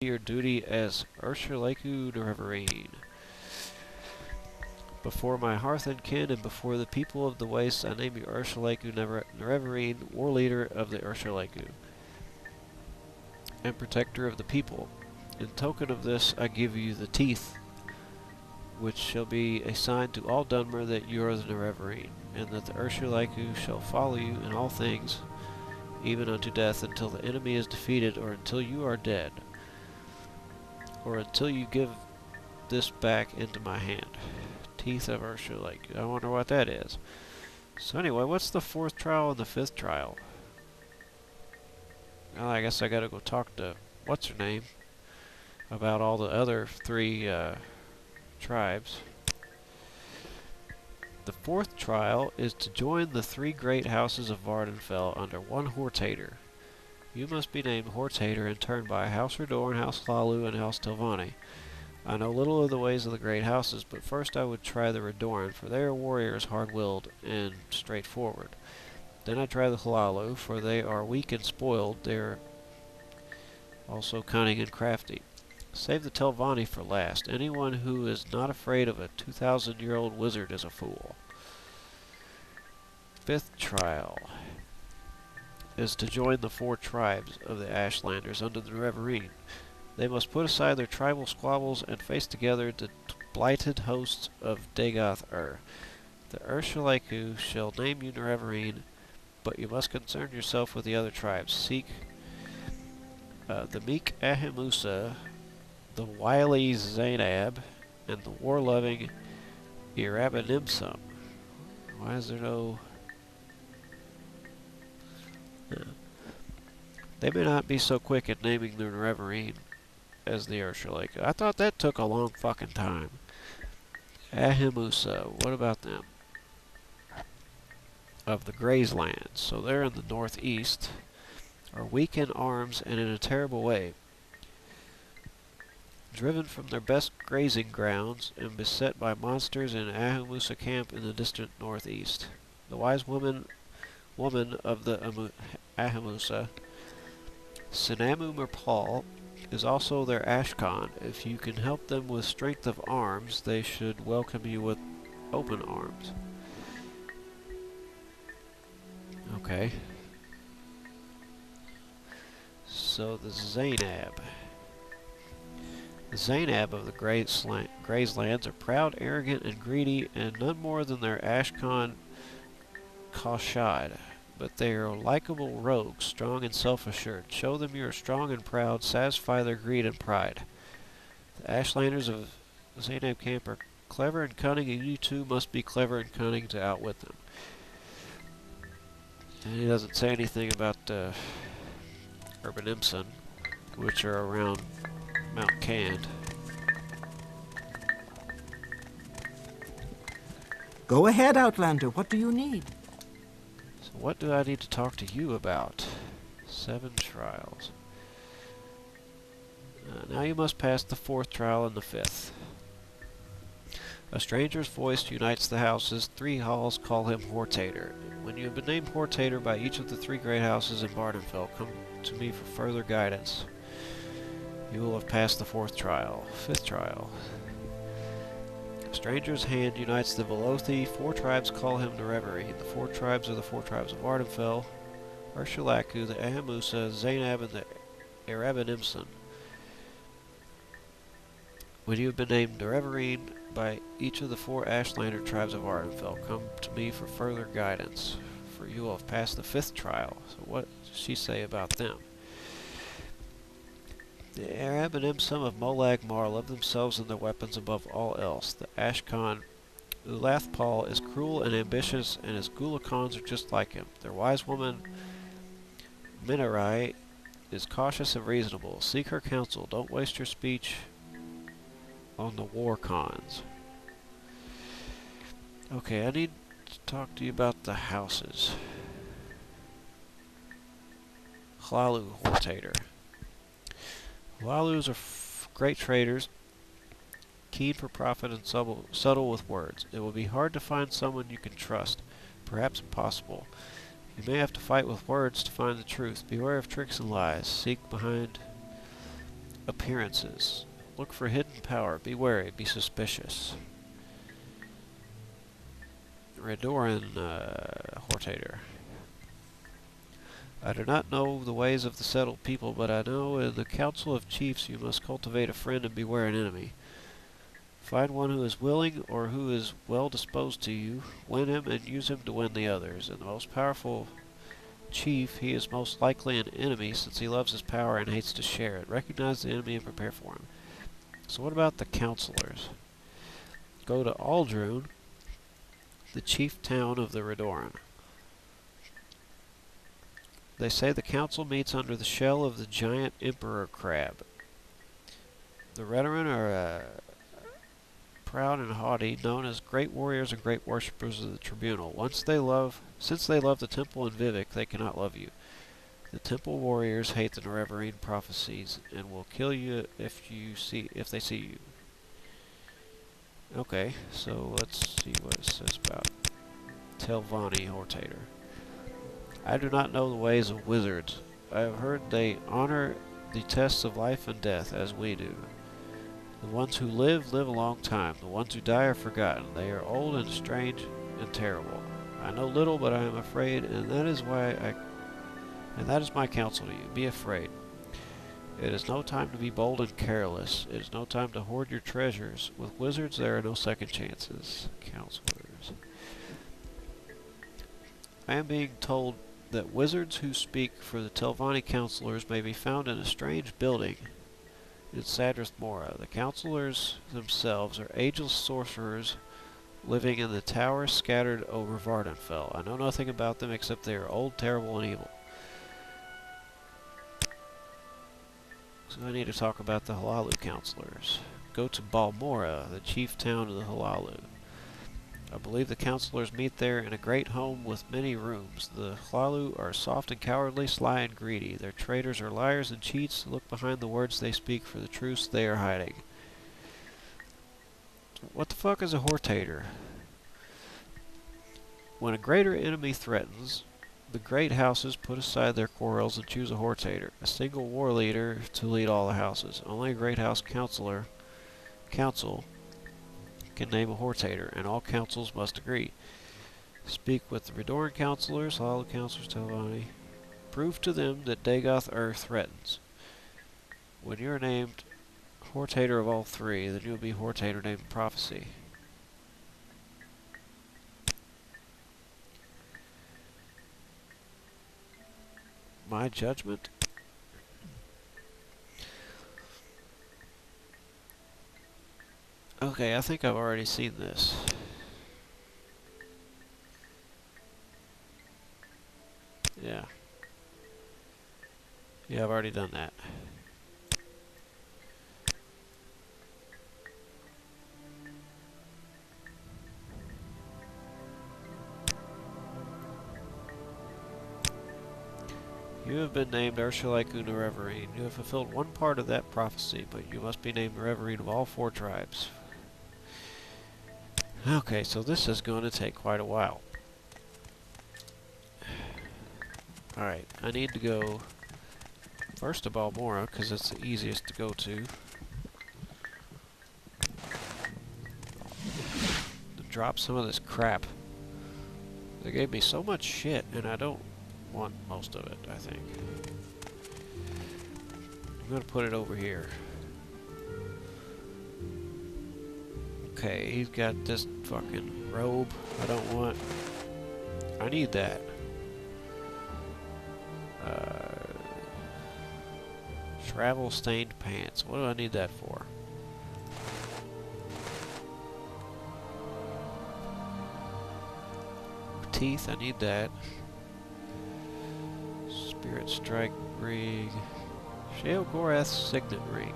your duty as Urshulaku Nerevarine. Before my hearth and kin, and before the people of the wastes, I name you Urshulaku Nerevarine, war leader of the Urshulaku, and protector of the people. In token of this, I give you the teeth, which shall be a sign to all Dunmer that you are the Nerevarine, and that the Urshulaku shall follow you in all things, even unto death, until the enemy is defeated, or until you are dead, or until you give this back into my hand. Teeth of Urshulaku. I wonder what that is. So anyway, what's the fourth trial and the fifth trial? Well, I guess I gotta go talk to what's-her-name about all the other three tribes. The fourth trial is to join the three great houses of Vardenfell under one Hortator. You must be named Hortator in turn by House Redorn, House Hlalu, and House Telvanni. I know little of the ways of the great houses, but first I would try the Redorn, for they are warriors hard-willed and straightforward. Then I try the Hlalu, for they are weak and spoiled. They are also cunning and crafty. Save the Telvanni for last. Anyone who is not afraid of a 2,000-year-old wizard is a fool. Fifth trial is to join the four tribes of the Ashlanders under the Nerevarine. They must put aside their tribal squabbles and face together the blighted hosts of Dagoth-Ur. The Urshulaku shall name you Nerevarine, but you must concern yourself with the other tribes. Seek the meek Ahimusa, the wily Zainab, and the war-loving Irabanimsum. Why is there no... They may not be so quick at naming the Nerevarine as the Urshulaku. I thought that took a long fucking time. Ahimusa, what about them? Of the Grazelands, so they're in the northeast, are weak in arms and in a terrible way. Driven from their best grazing grounds and beset by monsters in Ahimusa camp in the distant northeast. The wise woman of the Ahimusa, Sinamu Merpal, is also their Ashkan. If you can help them with strength of arms, they should welcome you with open arms. Okay. So the Zainab. The Zainab of the Grazelands are proud, arrogant, and greedy, and none more than their Ashkan Kashad. But they are likable rogues, strong and self-assured. Show them you are strong and proud, satisfy their greed and pride. The Ashlanders of Zainab camp are clever and cunning, and you too must be clever and cunning to outwit them. And he doesn't say anything about Urbanimson, which are around Mount Cand. Go ahead, Outlander. What do you need? So what do I need to talk to you about? 7 trials. Now you must pass the 4th trial and the 5th. A stranger's voice unites the houses. 3 halls call him Hortator. When you have been named Hortator by each of the 3 great houses in Vardenfell, come to me for further guidance. You will have passed the 4th trial. 5th trial. A stranger's hand unites the Velothi. 4 tribes call him Nerevarine. The 4 tribes are the 4 tribes of Vardenfell, Urshulaku, the Ahimusa, Zainab, and the Arabanimson. When you have been named Nerevarine by each of the 4 Ashlander tribes of Vardenfell, come to me for further guidance, for you will have passed the 5th trial. So what does she say about them? The Arabanimsum of Molag Mar love themselves and their weapons above all else. The Ashkan Ulathpal is cruel and ambitious, and his Gulakons are just like him. Their wise woman, Minarai, is cautious and reasonable. Seek her counsel. Don't waste your speech on the war cons. Okay, I need to talk to you about the houses. Hlalu Hortator. Hlaalus are great traders, keen for profit and subtle with words. It will be hard to find someone you can trust, perhaps impossible. You may have to fight with words to find the truth. Beware of tricks and lies. Seek behind appearances. Look for hidden power. Be wary. Be suspicious. Redoran Hortator. I do not know the ways of the settled people, but I know in the Council of Chiefs you must cultivate a friend and beware an enemy. Find one who is willing or who is well disposed to you, win him and use him to win the others. In the most powerful chief, he is most likely an enemy since he loves his power and hates to share it. Recognize the enemy and prepare for him. So what about the counselors? Go to Aldrune, the chief town of the Redoran. They say the council meets under the shell of the giant emperor crab. The Redoran are proud and haughty, known as great warriors and great worshippers of the tribunal. Since they love the temple and Vivek, they cannot love you. The temple warriors hate the Nerevarine prophecies and will kill you if they see you. Okay, so let's see what it says about Telvanni Hortator. I do not know the ways of wizards. I have heard they honor the tests of life and death as we do. The ones who live, live a long time. The ones who die are forgotten. They are old and strange and terrible. I know little, but I am afraid, and that is my counsel to you. Be afraid. It is no time to be bold and careless. It is no time to hoard your treasures. With wizards there are no second chances. Counselors. I am being told that wizards who speak for the Telvanni counselors may be found in a strange building in Sadrith Mora. The counselors themselves are ageless sorcerers living in the towers scattered over Vardenfell. I know nothing about them except they are old, terrible, and evil. So I need to talk about the Hlaalu counselors. Go to Balmora, the chief town of the Hlaalu. I believe the counselors meet there in a great home with many rooms. The Hlaalu are soft and cowardly, sly and greedy. Their traitors are liars and cheats. Look behind the words they speak for the truths they are hiding. What the fuck is a Hortator? When a greater enemy threatens, the great houses put aside their quarrels and choose a Hortator, a single war leader to lead all the houses. Only a great house council can name a Hortator, and all councils must agree. Speak with the Redoran counselors, all the counselors Telvanni. Prove to them that Dagoth Ur threatens. When you are named Hortator of all three, then you will be Hortator named Prophecy. My judgment? Okay, I think I've already seen this. Yeah. Yeah, I've already done that. You have been named Urshalaku Nerevarine. You have fulfilled one part of that prophecy, but you must be named Nerevarine of all 4 tribes. Okay, so this is going to take quite a while. Alright, I need to go first to Balmora, because it's the easiest to go to. To drop some of this crap. They gave me so much shit, and I don't want most of it, I think. I'm going to put it over here. Okay, he's got this fucking robe I don't want. I need that. Travel stained pants. What do I need that for? Teeth, I need that. Spirit strike ring. Shale Gorath's signet ring.